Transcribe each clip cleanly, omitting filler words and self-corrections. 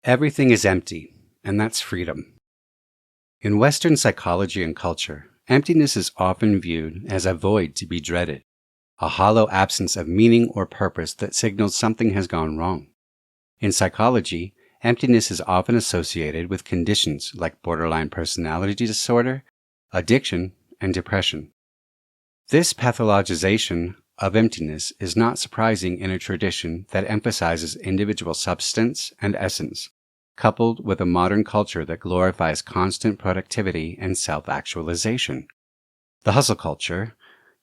Everything is empty, and that's freedom. In Western psychology and culture, emptiness is often viewed as a void to be dreaded, a hollow absence of meaning or purpose that signals something has gone wrong. In psychology, emptiness is often associated with conditions like borderline personality disorder, addiction, and depression. This pathologization of emptiness is not surprising in a tradition that emphasizes individual substance and essence, coupled with a modern culture that glorifies constant productivity and self-actualization. The hustle culture,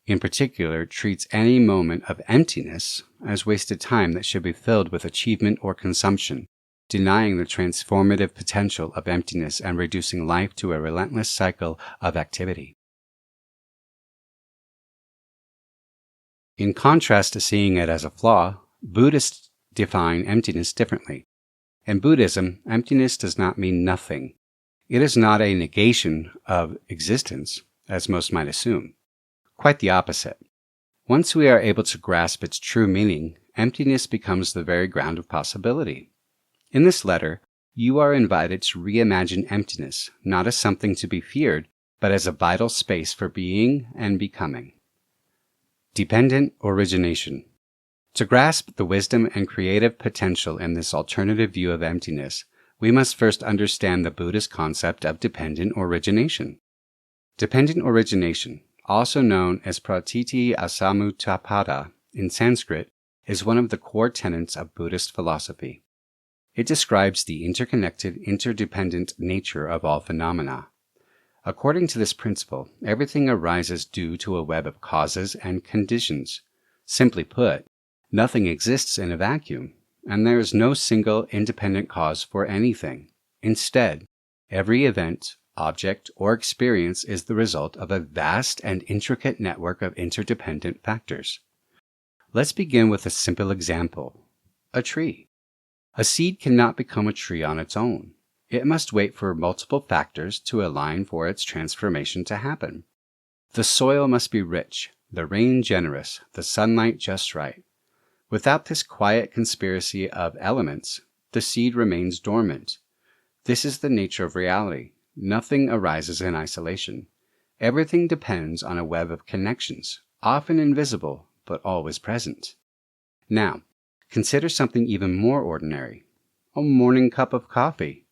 in particular, treats any moment of emptiness as wasted time that should be filled with achievement or consumption, denying the transformative potential of emptiness and reducing life to a relentless cycle of activity. In contrast to seeing it as a flaw, Buddhists define emptiness differently. In Buddhism, emptiness does not mean nothing. It is not a negation of existence, as most might assume. Quite the opposite. Once we are able to grasp its true meaning, emptiness becomes the very ground of possibility. In this letter, you are invited to reimagine emptiness, not as something to be feared, but as a vital space for being and becoming. Dependent origination. To grasp the wisdom and creative potential in this alternative view of emptiness, we must first understand the Buddhist concept of dependent origination. Dependent origination, also known as pratiti asamutappada in Sanskrit, is one of the core tenets of Buddhist philosophy. It describes the interconnected, interdependent nature of all phenomena. According to this principle, everything arises due to a web of causes and conditions. Simply put, nothing exists in a vacuum, and there is no single independent cause for anything. Instead, every event, object, or experience is the result of a vast and intricate network of interdependent factors. Let's begin with a simple example: a tree. A seed cannot become a tree on its own. It must wait for multiple factors to align for its transformation to happen. The soil must be rich, the rain generous, the sunlight just right. Without this quiet conspiracy of elements, the seed remains dormant. This is the nature of reality. Nothing arises in isolation. Everything depends on a web of connections, often invisible, but always present. Now, consider something even more ordinary: a morning cup of coffee.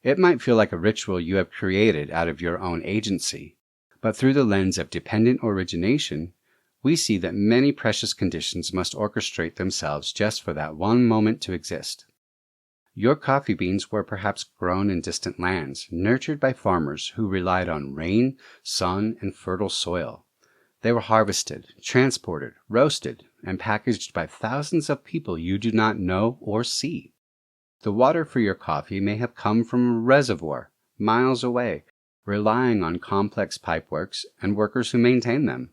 It might feel like a ritual you have created out of your own agency, but through the lens of dependent origination, we see that many precious conditions must orchestrate themselves just for that one moment to exist. Your coffee beans were perhaps grown in distant lands, nurtured by farmers who relied on rain, sun, and fertile soil. They were harvested, transported, roasted, and packaged by thousands of people you do not know or see. The water for your coffee may have come from a reservoir miles away, relying on complex pipeworks and workers who maintain them.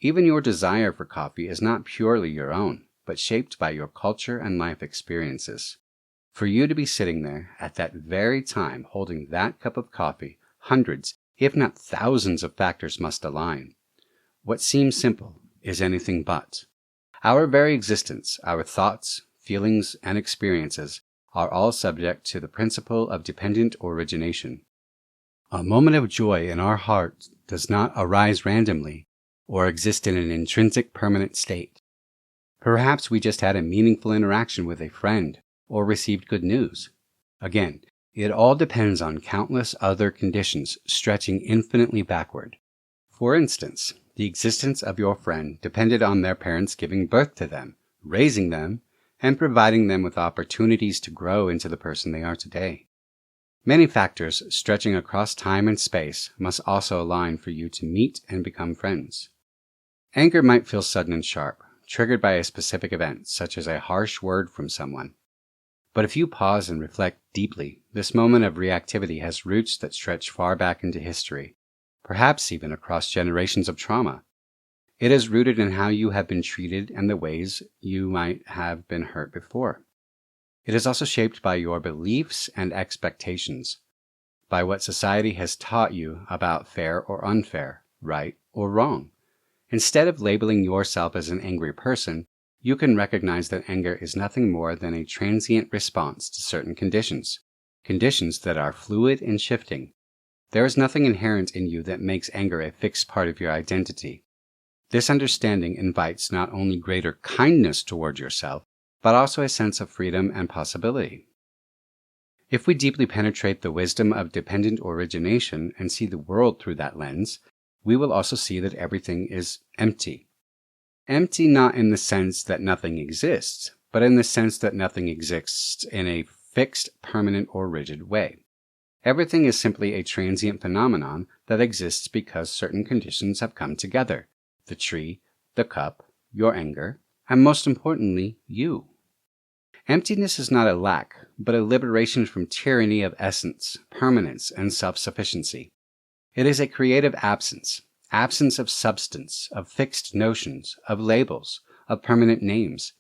Even your desire for coffee is not purely your own, but shaped by your culture and life experiences. For you to be sitting there at that very time holding that cup of coffee, hundreds, if not thousands of factors must align. What seems simple is anything but. Our very existence, our thoughts, feelings, and experiences are all subject to the principle of dependent origination. A moment of joy in our heart does not arise randomly or exist in an intrinsic permanent state. Perhaps we just had a meaningful interaction with a friend or received good news. Again, it all depends on countless other conditions stretching infinitely backward. For instance, the existence of your friend depended on their parents giving birth to them, raising them, and providing them with opportunities to grow into the person they are today. Many factors stretching across time and space must also align for you to meet and become friends. Anger might feel sudden and sharp, triggered by a specific event, such as a harsh word from someone. But if you pause and reflect deeply, this moment of reactivity has roots that stretch far back into history, perhaps even across generations of trauma. It is rooted in how you have been treated and the ways you might have been hurt before. It is also shaped by your beliefs and expectations, by what society has taught you about fair or unfair, right or wrong. Instead of labeling yourself as an angry person, you can recognize that anger is nothing more than a transient response to certain conditions that are fluid and shifting. There is nothing inherent in you that makes anger a fixed part of your identity. This understanding invites not only greater kindness toward yourself, but also a sense of freedom and possibility. If we deeply penetrate the wisdom of dependent origination and see the world through that lens, we will also see that everything is empty. Empty not in the sense that nothing exists, but in the sense that nothing exists in a fixed, permanent, or rigid way. Everything is simply a transient phenomenon that exists because certain conditions have come together: the tree, the cup, your anger, and most importantly, you. Emptiness is not a lack, but a liberation from tyranny of essence, permanence, and self-sufficiency. It is a creative absence of substance, of fixed notions, of labels, of permanent names.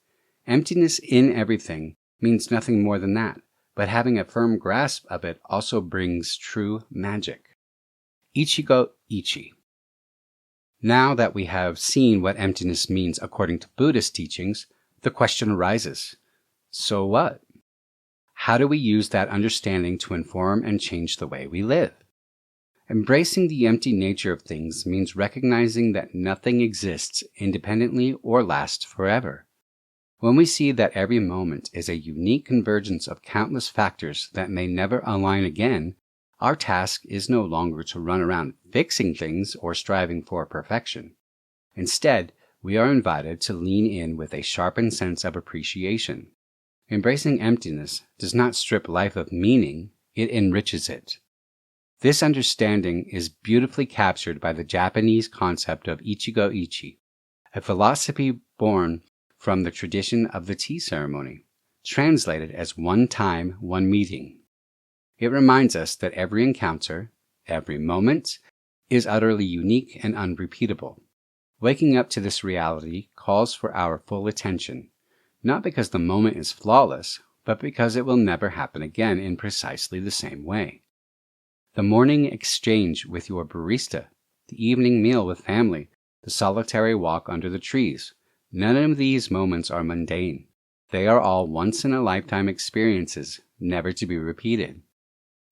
Emptiness in everything means nothing more than that, but having a firm grasp of it also brings true magic. Ichigo Ichi. Now that we have seen what emptiness means according to Buddhist teachings, the question arises, so what? How do we use that understanding to inform and change the way we live? Embracing the empty nature of things means recognizing that nothing exists independently or lasts forever. When we see that every moment is a unique convergence of countless factors that may never align again, our task is no longer to run around fixing things or striving for perfection. Instead, we are invited to lean in with a sharpened sense of appreciation. Embracing emptiness does not strip life of meaning, it enriches it. This understanding is beautifully captured by the Japanese concept of Ichigo Ichi, a philosophy born from the tradition of the tea ceremony, translated as one time, one meeting. It reminds us that every encounter, every moment, is utterly unique and unrepeatable. Waking up to this reality calls for our full attention, not because the moment is flawless, but because it will never happen again in precisely the same way. The morning exchange with your barista, the evening meal with family, the solitary walk under the trees, none of these moments are mundane. They are all once-in-a-lifetime experiences, never to be repeated.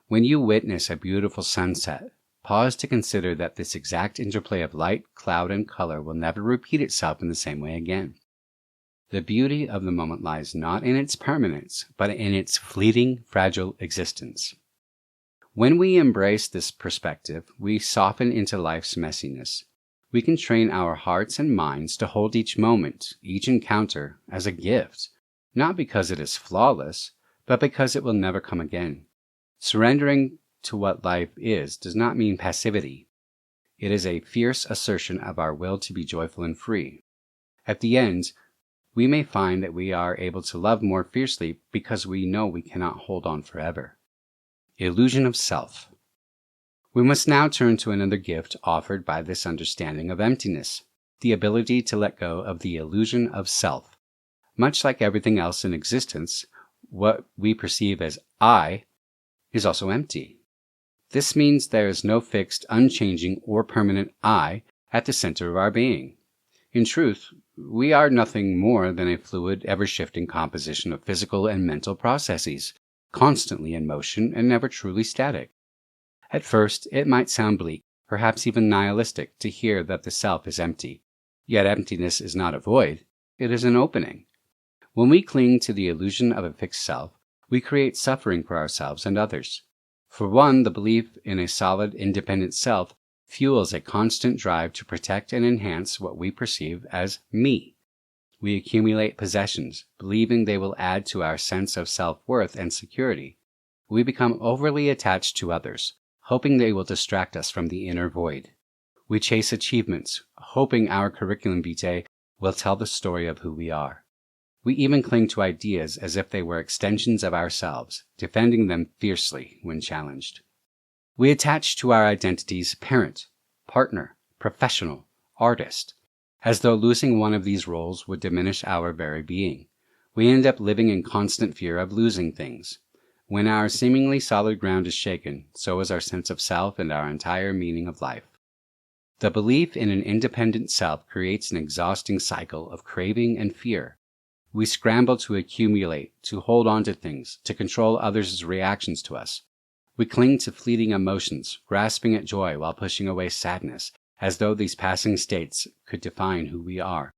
When you witness a beautiful sunset, pause to consider that this exact interplay of light, cloud, and color will never repeat itself in the same way again. The beauty of the moment lies not in its permanence, but in its fleeting, fragile existence. When we embrace this perspective, we soften into life's messiness. We can train our hearts and minds to hold each moment, each encounter, as a gift, not because it is flawless, but because it will never come again. Surrendering to what life is does not mean passivity. It is a fierce assertion of our will to be joyful and free. At the end, we may find that we are able to love more fiercely because we know we cannot hold on forever. Illusion of self. We must now turn to another gift offered by this understanding of emptiness, the ability to let go of the illusion of self. Much like everything else in existence, what we perceive as I is also empty. This means there is no fixed, unchanging, or permanent I at the center of our being. In truth, we are nothing more than a fluid, ever-shifting composition of physical and mental processes, constantly in motion and never truly static. At first, it might sound bleak, perhaps even nihilistic, to hear that the self is empty. Yet emptiness is not a void, it is an opening. When we cling to the illusion of a fixed self, we create suffering for ourselves and others. For one, the belief in a solid, independent self fuels a constant drive to protect and enhance what we perceive as me. We accumulate possessions, believing they will add to our sense of self-worth and security. We become overly attached to others, hoping they will distract us from the inner void. We chase achievements, hoping our curriculum vitae will tell the story of who we are. We even cling to ideas as if they were extensions of ourselves, defending them fiercely when challenged. We attach to our identities parent, partner, professional, artist, as though losing one of these roles would diminish our very being. We end up living in constant fear of losing things. When our seemingly solid ground is shaken, so is our sense of self and our entire meaning of life. The belief in an independent self creates an exhausting cycle of craving and fear, We scramble to accumulate, to hold on to things, to control others' reactions to us. We cling to fleeting emotions, grasping at joy while pushing away sadness, as though these passing states could define who we are.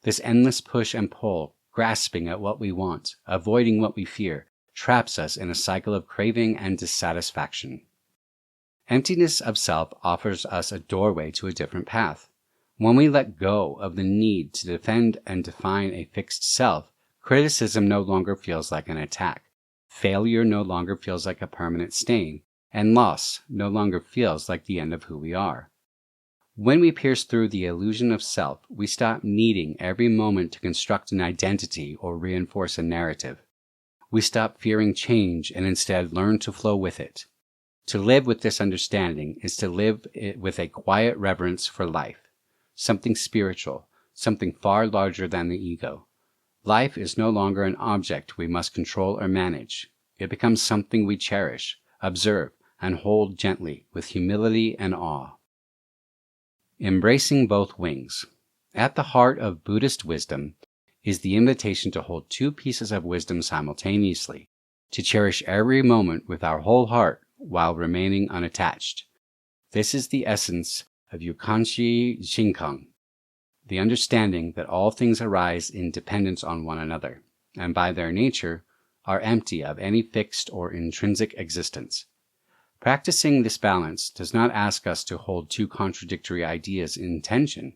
This endless push and pull, grasping at what we want, avoiding what we fear, traps us in a cycle of craving and dissatisfaction. Emptiness of self offers us a doorway to a different path. When we let go of the need to defend and define a fixed self, criticism no longer feels like an attack. Failure no longer feels like a permanent stain, and loss no longer feels like the end of who we are. When we pierce through the illusion of self, we stop needing every moment to construct an identity or reinforce a narrative. We stop fearing change and instead learn to flow with it. To live with this understanding is to live with a quiet reverence for life, something spiritual, something far larger than the ego. Life is no longer an object we must control or manage. It becomes something we cherish, observe, and hold gently with humility and awe. Embracing both wings. At the heart of Buddhist wisdom is the invitation to hold two pieces of wisdom simultaneously, to cherish every moment with our whole heart while remaining unattached. This is the essence of Yukanshi Shinkan, the understanding that all things arise in dependence on one another, and by their nature are empty of any fixed or intrinsic existence. Practicing this balance does not ask us to hold two contradictory ideas in tension.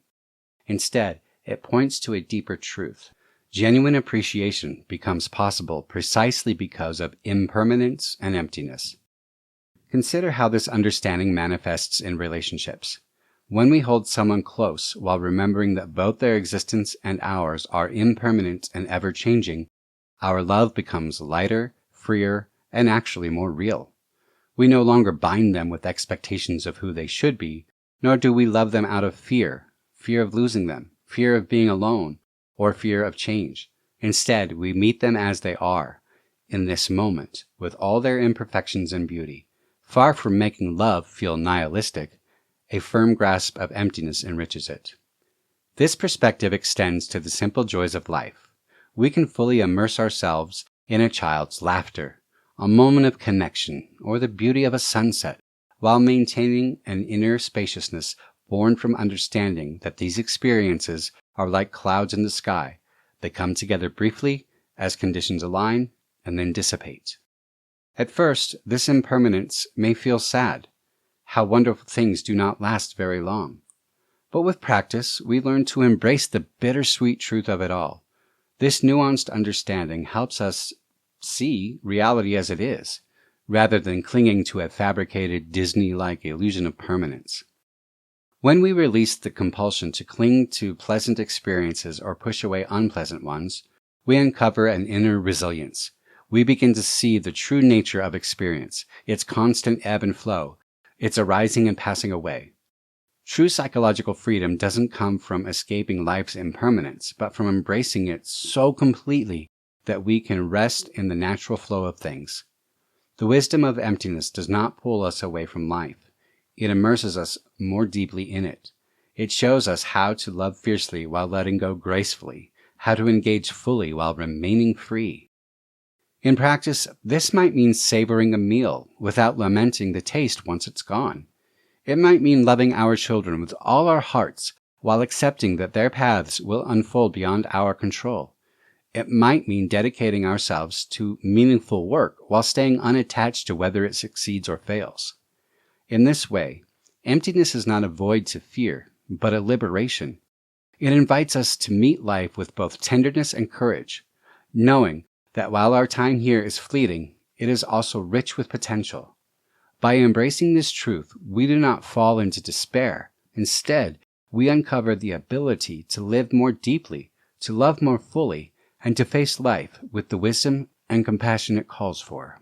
Instead, it points to a deeper truth. Genuine appreciation becomes possible precisely because of impermanence and emptiness. Consider how this understanding manifests in relationships. When we hold someone close while remembering that both their existence and ours are impermanent and ever-changing, our love becomes lighter, freer, and actually more real. We no longer bind them with expectations of who they should be, nor do we love them out of fear of losing them, fear of being alone, or fear of change. Instead, we meet them as they are, in this moment, with all their imperfections and beauty. Far from making love feel nihilistic, a firm grasp of emptiness enriches it. This perspective extends to the simple joys of life. We can fully immerse ourselves in a child's laughter, a moment of connection, or the beauty of a sunset, while maintaining an inner spaciousness born from understanding that these experiences are like clouds in the sky. They come together briefly, as conditions align, and then dissipate. At first, this impermanence may feel sad. How wonderful things do not last very long. But with practice, we learn to embrace the bittersweet truth of it all. This nuanced understanding helps us see reality as it is, rather than clinging to a fabricated Disney-like illusion of permanence. When we release the compulsion to cling to pleasant experiences or push away unpleasant ones, we uncover an inner resilience. We begin to see the true nature of experience, its constant ebb and flow, its arising and passing away. True psychological freedom doesn't come from escaping life's impermanence, but from embracing it so completely that we can rest in the natural flow of things. The wisdom of emptiness does not pull us away from life. It immerses us more deeply in it. It shows us how to love fiercely while letting go gracefully, how to engage fully while remaining free. In practice, this might mean savoring a meal without lamenting the taste once it's gone. It might mean loving our children with all our hearts while accepting that their paths will unfold beyond our control. It might mean dedicating ourselves to meaningful work while staying unattached to whether it succeeds or fails. In this way, emptiness is not a void to fear, but a liberation. It invites us to meet life with both tenderness and courage, knowing that while our time here is fleeting, it is also rich with potential. By embracing this truth, we do not fall into despair. Instead, we uncover the ability to live more deeply, to love more fully, and to face life with the wisdom and compassion it calls for.